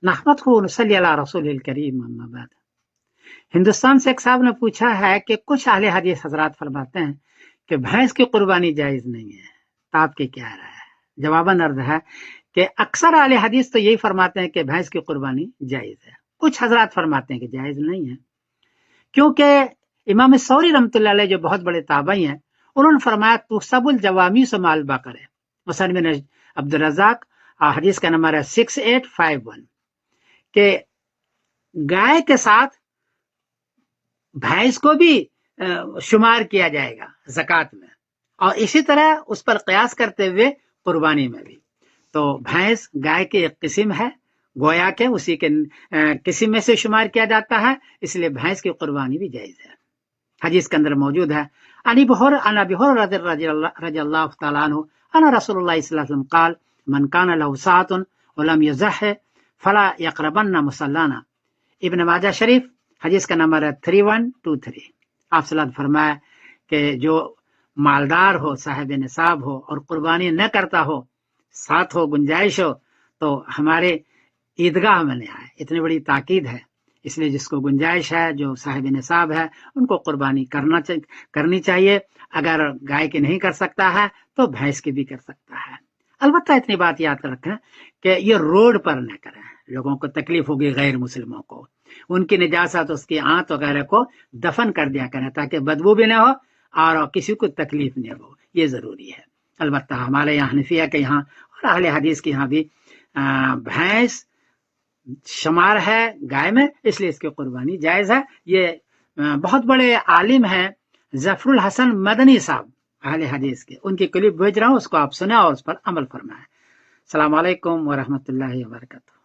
नहमदहु व नसल्ली अला रसूलिल करीम अम्मा बाद। हिंदुस्तान से एक साहब ने पूछा है कि कुछ अहले हदीस हजरात फरमाते हैं कि भैंस की कुर्बानी जायज नहीं है, तो आपकी क्या राय है? जवाबन अर्ज है कि अक्सर अहले हदीस तो यही फरमाते हैं कि भैंस की कुर्बानी जायज है, कुछ हजरात फरमाते हैं कि जायज नहीं है, क्योंकि इमाम सौरी रहमतुल्लाह अलैह जो बहुत बड़े ताबई हैं, उन्होंने फरमाया तो सबुल जवामी से माल बाकर है। मुसन्निफ बिन अब्दुल रज़्ज़ाक हदीस का नंबर है 6851 के गाय के साथ भैंस को भी शुमार किया जाएगा ज़कात में, और इसी तरह उस पर कयास करते हुए कुर्बानी में भी। तो भैंस गाय की एक किस्म है, गोया के उसी के किस्म में से शुमार किया जाता है, इसलिए भैंस की कुर्बानी भी जायज है। हदीस के अंदर मौजूद है अनी बहर रज़ियल्लाहु तआला अन्हु अना रसूलुल्लाह सल्लल्लाहु अलैहि वसल्लम क़ाल मन कान लहु साअतुन व लम युज़ह फला यक़रबन्ना मुसल्लाना। इब्न माजा शरीफ हदीस का नंबर है 3123। आप सल्लल्लाहु अलैहि वसल्लम फरमाया कि जो मालदार हो, साहिब निसाब हो और कुर्बानी न करता हो, साथ हो, गुंजाइश हो, तो हमारे ईदगाह में आए। इतनी बड़ी ताकीद है, इसलिए जिसको गुंजाइश है, जो साहिब निसाब है, उनको कुर्बानी करनी चाहिए। अगर गाय की नहीं कर सकता है तो भैंस की भी कर सकता है। अलबत्ता इतनी बात याद रखें कि ये रोड पर न करें, लोगों को तकलीफ होगी, गैर मुस्लिमों को, उनकी निजात उसकी आंत वगैरह को दफन कर दिया करें ताकि बदबू भी न हो और किसी को तकलीफ नहीं हो, ये जरूरी है। अलबत्ता हमारे यहाँ हनफिया के यहाँ और अहले हदीस के यहाँ भी भैंस शुमार है गाय में, इसलिए इसकी कुर्बानी जायज है। ये बहुत बड़े आलिम हैं जफरुल हसन मदनी साहब अहले हदीस के, उनकी क्लिप भेज रहा हूँ, उसको आप सुने और उस पर अमल फरमाएं। अस्सलाम वालेकुम व रहमतुल्लाहि व बरकातहू।